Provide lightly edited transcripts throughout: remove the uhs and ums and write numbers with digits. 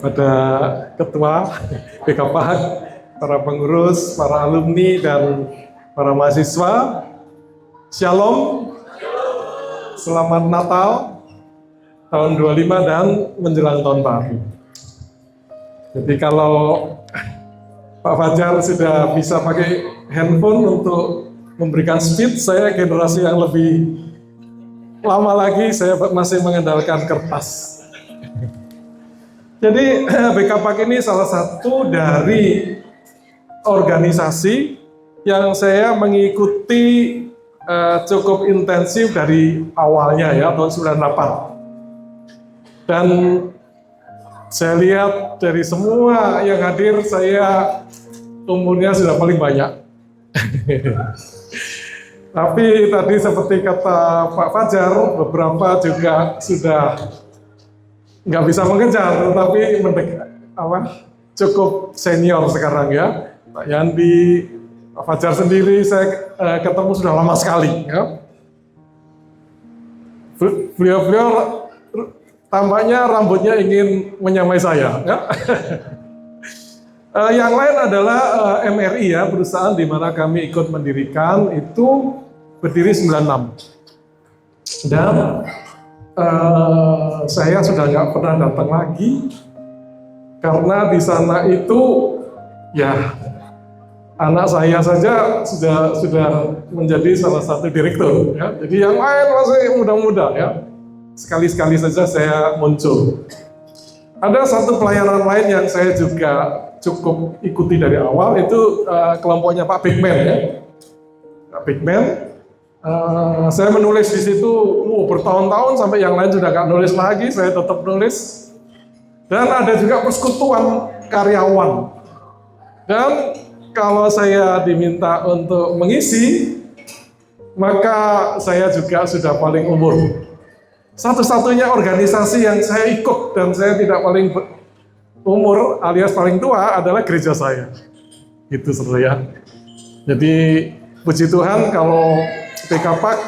kepada ketua BKPAK, para pengurus, para alumni, dan para mahasiswa. Shalom, selamat Natal tahun 25 dan menjelang tahun baru. Jadi kalau Pak Fajar sudah bisa pakai handphone untuk memberikan speed, saya generasi yang lebih lama lagi, saya masih mengandalkan kertas. Jadi BKPAK ini salah satu dari organisasi yang saya mengikuti cukup intensif dari awalnya ya, tahun 98. Dan saya lihat dari semua yang hadir, saya umurnya sudah paling banyak. Tapi tadi seperti kata Pak Fajar, beberapa juga sudah nggak bisa mengejar, tetapi cukup senior sekarang ya. Pak Yandi, Pak Fajar sendiri saya ketemu sudah lama sekali. Ya. Beliau tampaknya rambutnya ingin menyamai saya. Ya. Yang lain adalah MRI ya, perusahaan di mana kami ikut mendirikan, itu berdiri 96. Dan saya sudah nggak pernah datang lagi karena di sana itu ya anak saya saja sudah menjadi salah satu direktur ya. Jadi yang lain masih muda-muda ya. Sekali-sekali saja saya muncul. Ada satu pelayanan lain yang saya juga cukup ikuti dari awal, itu kelompoknya Pak Bigman ya. Pak Bigman, saya menulis di situ bertahun-tahun sampai yang lain sudah nggak nulis lagi, saya tetap nulis. Dan ada juga persekutuan karyawan. Dan kalau saya diminta untuk mengisi, maka saya juga sudah paling umur. Satu-satunya organisasi yang saya ikut dan saya tidak paling umur alias paling tua adalah gereja saya. Gitu saudara ya. Jadi puji Tuhan kalau BKPAK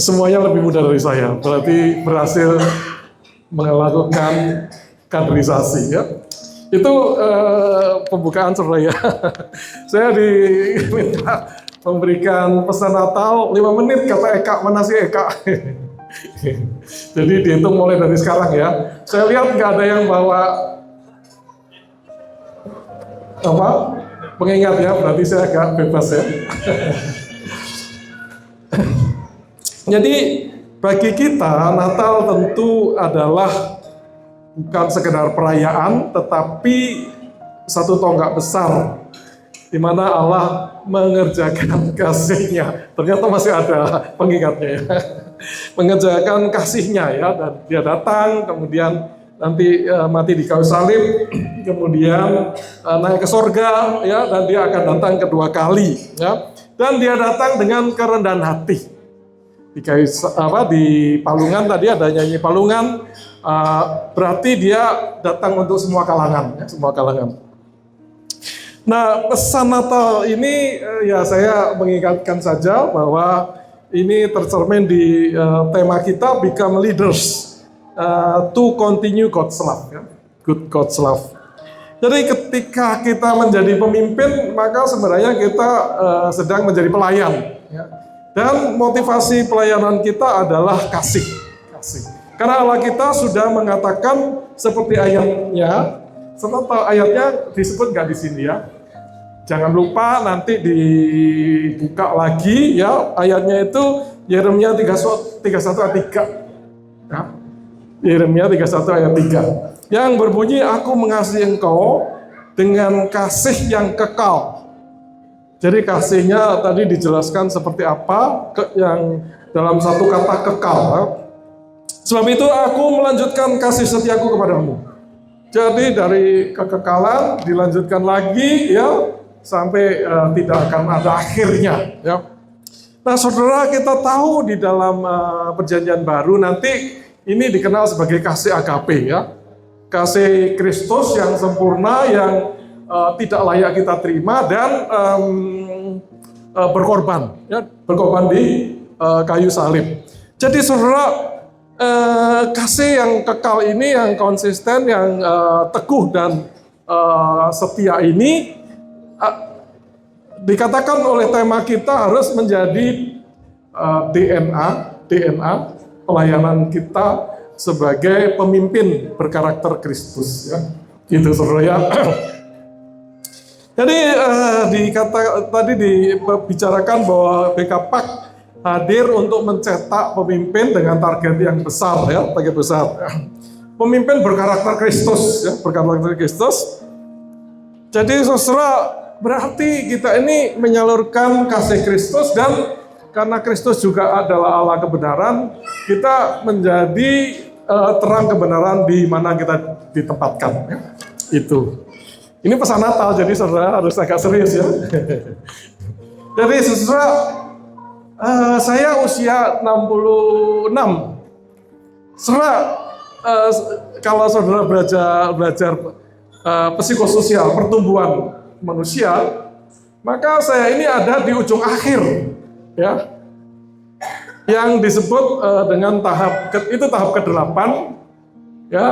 semuanya lebih muda dari saya, berarti berhasil melakukan kaderisasi ya. Itu pembukaan saudara ya. Saya diminta memberikan pesan Natal 5 menit, kata Eka, mana sih Eka? Jadi dihitung mulai dari sekarang ya. Saya lihat nggak ada yang bawa pengingat ya, berarti saya agak bebas ya. Jadi bagi kita Natal tentu adalah bukan sekedar perayaan, tetapi satu tonggak besar di mana Allah mengerjakan kasih-Nya. Ternyata masih ada pengingatnya ya. Mengerjakan kasih-Nya ya, dan dia datang, kemudian nanti mati di kayu salib, kemudian naik ke sorga ya, dan dia akan datang kedua kali ya. Dan dia datang dengan kerendahan hati. Di Palungan tadi ada nyanyi Palungan, berarti dia datang untuk semua kalangan ya, semua kalangan. Nah, pesan Natal ini ya saya mengingatkan saja bahwa ini tercermin di tema kita, Become Leaders to Continue God's Love, ya. Good God's Love. Jadi ketika kita menjadi pemimpin, maka sebenarnya kita sedang menjadi pelayan. Ya. Dan motivasi pelayanan kita adalah kasih. Karena Allah kita sudah mengatakan seperti ayatnya, serta ayatnya disebut nggak di sini ya. Jangan lupa nanti dibuka lagi ya, ayatnya itu Yeremia 31 ayat 3. Ya. Yeremia 31 ayat 3. Yang berbunyi, aku mengasihi engkau dengan kasih yang kekal. Jadi kasihnya tadi dijelaskan seperti apa, yang dalam satu kata kekal. Ya. Sebab itu aku melanjutkan kasih setiaku kepadamu. Jadi dari kekekalan dilanjutkan lagi ya, sampai tidak akan ada akhirnya ya. Nah saudara, kita tahu di dalam perjanjian baru nanti ini dikenal sebagai kasih agape ya. Kasih Kristus yang sempurna, yang tidak layak kita terima dan berkorban ya, berkorban di kayu salib. Jadi saudara, kasih yang kekal ini, yang konsisten, yang teguh dan setia ini dikatakan oleh tema kita harus menjadi DNA pelayanan kita sebagai pemimpin berkarakter Kristus, ya. Itu saudara ya. Jadi tadi dibicarakan bahwa BKPAK hadir untuk mencetak pemimpin dengan target yang besar, ya, target besar. Pemimpin berkarakter Kristus, ya, berkarakter Kristus. Jadi saudara, berarti kita ini menyalurkan kasih Kristus, dan karena Kristus juga adalah Allah kebenaran, kita menjadi terang kebenaran di mana kita ditempatkan, ya. Itu. Ini pesan Natal, jadi saudara harus agak serius, ya. Jadi saudara, saya usia 66. Saudara, kalau saudara belajar psikososial pertumbuhan manusia, maka saya ini ada di ujung akhir, ya, yang disebut dengan tahap ke-8, ya,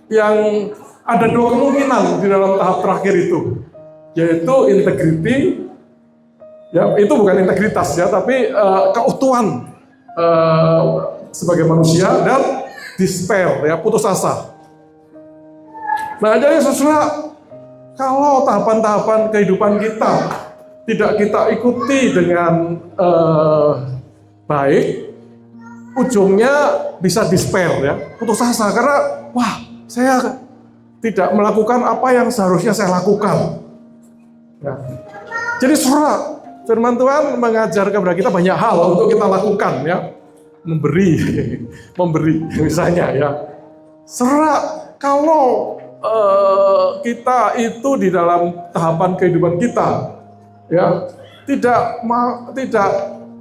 yang ada dua kemungkinan di dalam tahap terakhir itu, yaitu integrity, ya, itu bukan integritas, ya, tapi keutuhan sebagai manusia, dan despair, ya, putus asa. Nah, jadi saudara, kalau tahapan-tahapan kehidupan kita tidak kita ikuti dengan baik, ujungnya bisa despair, ya, putus asa, karena wah, saya tidak melakukan apa yang seharusnya saya lakukan. Ya. Jadi saudara, firman Tuhan mengajar kepada kita banyak hal untuk kita lakukan, ya. Memberi misalnya, ya. Saudara, kalau kita itu di dalam tahapan kehidupan kita, ya, tidak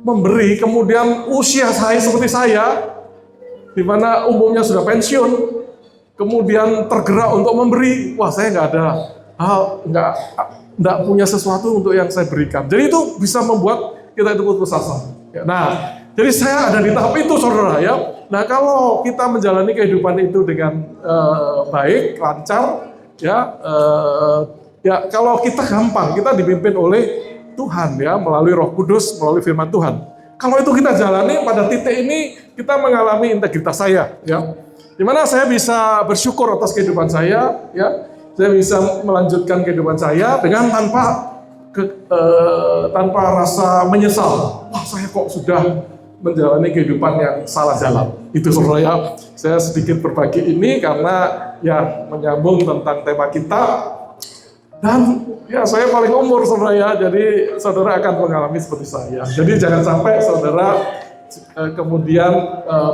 memberi, kemudian usia saya seperti saya, di mana umumnya sudah pensiun, kemudian tergerak untuk memberi, wah, saya nggak punya sesuatu untuk yang saya berikan. Jadi itu bisa membuat kita itu putus asa. Ya, nah, jadi saya ada di tahap itu, saudara, ya. Nah, kalau kita menjalani kehidupan itu dengan baik, lancar, ya, ya, kalau kita gampang, kita dipimpin oleh Tuhan, ya, melalui Roh Kudus, melalui Firman Tuhan. Kalau itu kita jalani, pada titik ini kita mengalami integritas saya, ya. Di mana saya bisa bersyukur atas kehidupan saya, ya, saya bisa melanjutkan kehidupan saya dengan tanpa rasa menyesal. Wah, saya kok sudah menjalani kehidupan yang salah jalan. Itu saudara, ya, saya sedikit berbagi ini karena ya menyambung tentang tema kita, dan ya saya paling umur, saudara, ya, jadi saudara akan mengalami seperti saya. Jadi jangan sampai saudara kemudian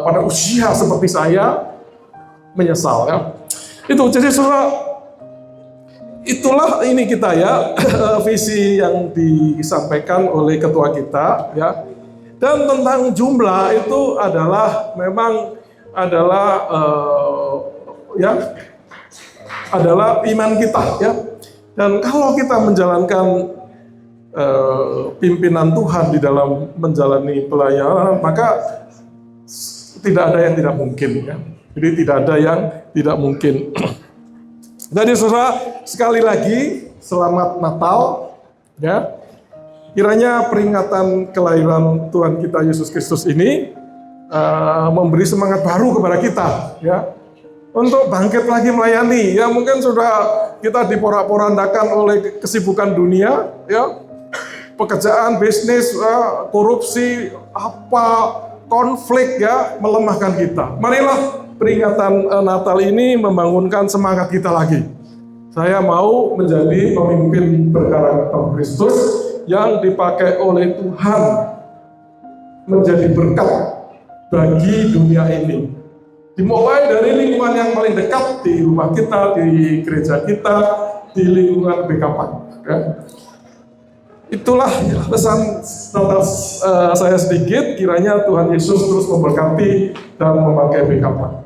pada usia seperti saya menyesal, ya. Itu jadi saudara, itulah ini kita, ya, visi yang disampaikan oleh ketua kita, ya. Dan tentang jumlah itu adalah memang adalah iman kita, ya. Dan kalau kita menjalankan pimpinan Tuhan di dalam menjalani pelayanan, maka tidak ada yang tidak mungkin, ya. Jadi tidak ada yang tidak mungkin. Jadi saudara, sekali lagi selamat Natal, ya. Kiranya peringatan kelahiran Tuhan kita Yesus Kristus ini memberi semangat baru kepada kita, ya, untuk bangkit lagi melayani. Ya, mungkin sudah kita diporak-porandakan oleh kesibukan dunia, ya, pekerjaan, bisnis, korupsi, konflik, ya, melemahkan kita. Marilah peringatan Natal ini membangunkan semangat kita lagi. Saya mau menjadi pemimpin berkarakter Kristus yang dipakai oleh Tuhan menjadi berkat bagi dunia ini. Dimulai dari lingkungan yang paling dekat, di rumah kita, di gereja kita, di lingkungan BKPAK. Ya. Itulah pesan Natal saya sedikit. Kiranya Tuhan Yesus terus memberkati dan memakai BKPAK.